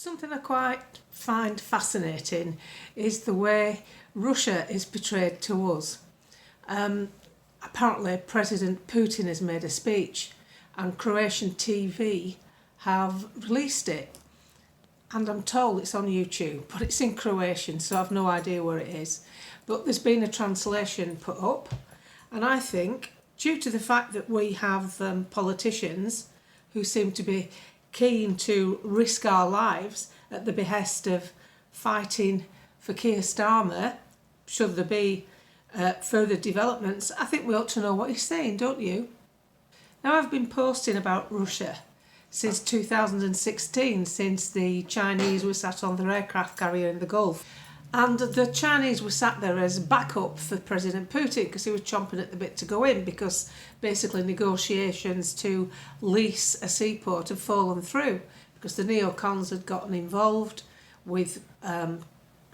Something I quite find fascinating is the way Russia is portrayed to us. Apparently President Putin has made a speech and Croatian TV have released it, and I'm told it's on YouTube, but it's in Croatian, so I've no idea where it is. But there's been a translation put up, and I think due to the fact that we have politicians who seem to be keen to risk our lives at the behest of fighting for Keir Starmer, should there be further developments, I think we ought to know what he's saying, don't you? Now, I've been posting about Russia since 2016, since the Chinese were sat on their aircraft carrier in the Gulf. And the Chinese were sat there as backup for President Putin because he was chomping at the bit to go in, because basically negotiations to lease a seaport had fallen through because the neocons had gotten involved with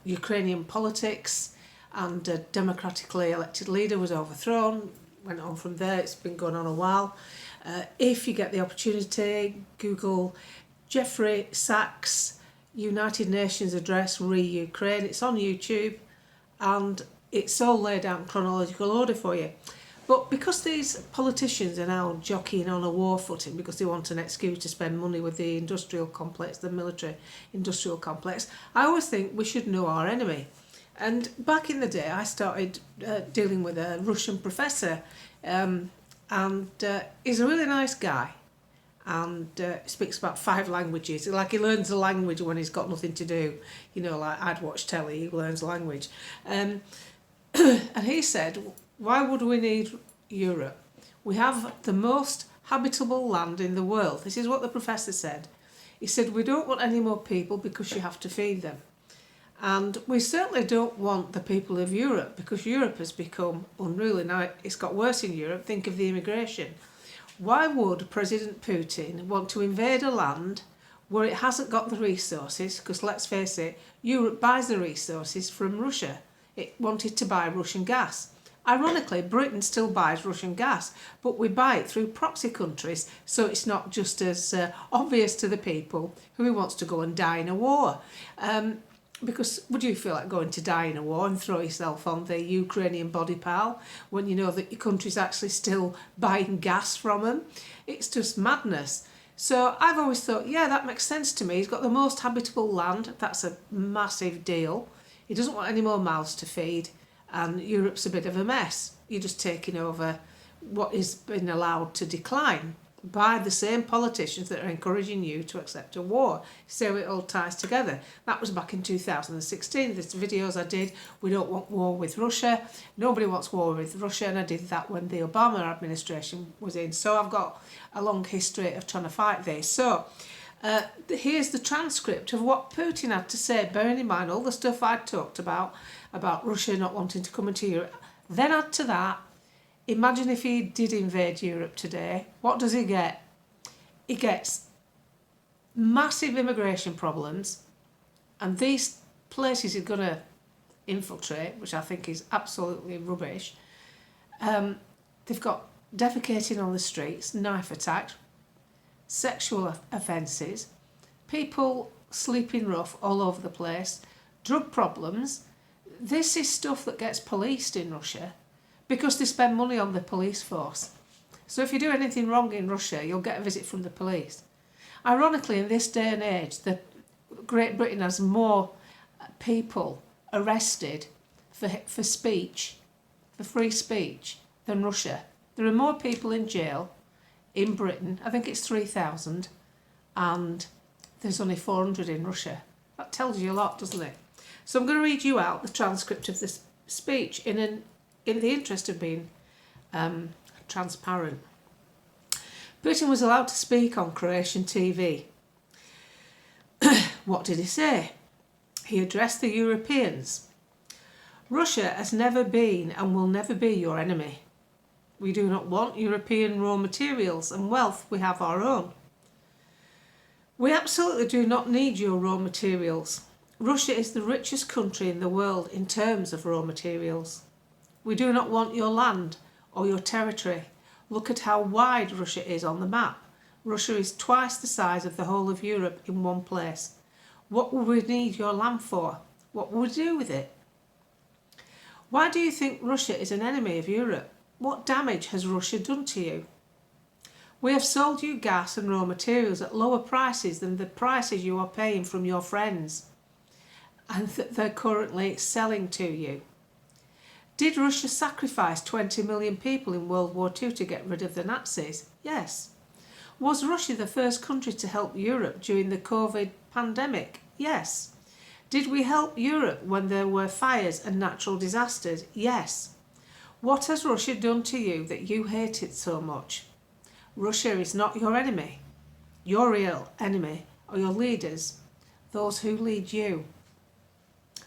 Ukrainian politics, and a democratically elected leader was overthrown. Went on from there, it's been going on a while. If you get the opportunity, Google Jeffrey Sachs United Nations address re-Ukraine. It's on YouTube and it's all laid out in chronological order for you. But because these politicians are now jockeying on a war footing because they want an excuse to spend money with the industrial complex, the military industrial complex, I always think we should know our enemy. And back in the day, I started dealing with a Russian professor, and he's a really nice guy, and speaks about 5 languages. Like, he learns a language when he's got nothing to do. You know, like I'd watch telly, he learns language. And he said, why would we need Europe? We have the most habitable land in the world. This is what the professor said. He said, we don't want any more people because you have to feed them. And we certainly don't want the people of Europe, because Europe has become unruly. Now, it's got worse in Europe. Think of the immigration. Why would President Putin want to invade a land where it hasn't got the resources? Because let's face it, Europe buys the resources from Russia. It wanted to buy Russian gas. Ironically, Britain still buys Russian gas, but we buy it through proxy countries, so it's not just as obvious to the people who wants to go and die in a war. Because would you feel like going to die in a war and throw yourself on the Ukrainian body pile when you know that your country's actually still buying gas from them? It's just madness. So I've always thought, yeah, that makes sense to me. He's got the most habitable land. That's a massive deal. He doesn't want any more mouths to feed, and Europe's a bit of a mess. You're just taking over what has been allowed to decline by the same politicians that are encouraging you to accept a war. So it all ties together. That was back in 2016. There's videos I did. We don't want war with Russia. Nobody wants war with Russia. And I did that when the Obama administration was in. So I've got a long history of trying to fight this. So here's the transcript of what Putin had to say, bearing in mind all the stuff I talked about Russia not wanting to come into Europe. Then add to that, imagine if he did invade Europe today. What does he get? He gets massive immigration problems, and these places he's going to infiltrate, which I think is absolutely rubbish. They've got defecating on the streets, knife attacks, sexual offences, people sleeping rough all over the place, drug problems. This is stuff that gets policed in Russia, because they spend money on the police force. So if you do anything wrong in Russia, you'll get a visit from the police. Ironically, in this day and age, Great Britain has more people arrested for speech, for free speech, than Russia. There are more people in jail in Britain. I think it's 3,000, and there's only 400 in Russia. That tells you a lot, doesn't it? So I'm going to read you out the transcript of this speech in the interest of being transparent. Putin was allowed to speak on Croatian TV. What did he say? He addressed the Europeans. Russia has never been and will never be your enemy. We do not want European raw materials and wealth. We have our own. We absolutely do not need your raw materials. Russia is the richest country in the world in terms of raw materials. We do not want your land or your territory. Look at how wide Russia is on the map. Russia is twice the size of the whole of Europe in one place. What would we need your land for? What would we do with it? Why do you think Russia is an enemy of Europe? What damage has Russia done to you? We have sold you gas and raw materials at lower prices than the prices you are paying from your friends and that they're currently selling to you. Did Russia sacrifice 20 million people in World War II to get rid of the Nazis? Yes. Was Russia the first country to help Europe during the COVID pandemic? Yes. Did we help Europe when there were fires and natural disasters? Yes. What has Russia done to you that you hate it so much? Russia is not your enemy. Your real enemy are your leaders, those who lead you.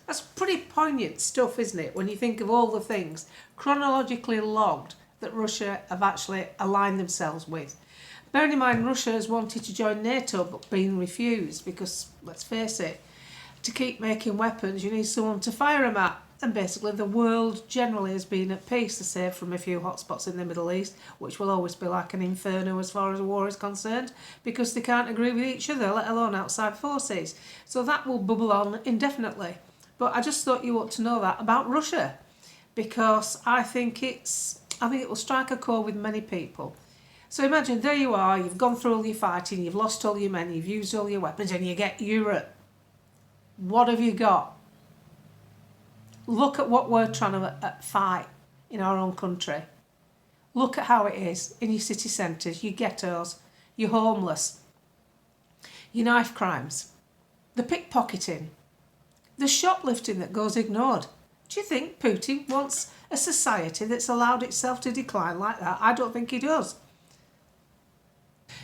That's pretty poignant stuff, isn't it, when you think of all the things chronologically logged that Russia have actually aligned themselves with. Bearing in mind, Russia has wanted to join NATO but been refused because, let's face it, to keep making weapons you need someone to fire them at. And basically the world generally has been at peace, aside from a few hotspots in the Middle East, which will always be like an inferno as far as war is concerned, because they can't agree with each other, let alone outside forces. So that will bubble on indefinitely. But I just thought you ought to know that about Russia, because I think it will strike a chord with many people. So imagine, there you are, you've gone through all your fighting, you've lost all your men, you've used all your weapons, and you get Europe. What have you got? Look at what we're trying to fight in our own country. Look at how it is in your city centres, your ghettos, your homeless, your knife crimes, the pickpocketing, the shoplifting that goes ignored. Do you think Putin wants a society that's allowed itself to decline like that? I don't think he does.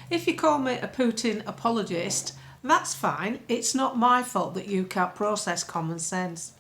If you call me a Putin apologist, that's fine. It's not my fault that you can't process common sense.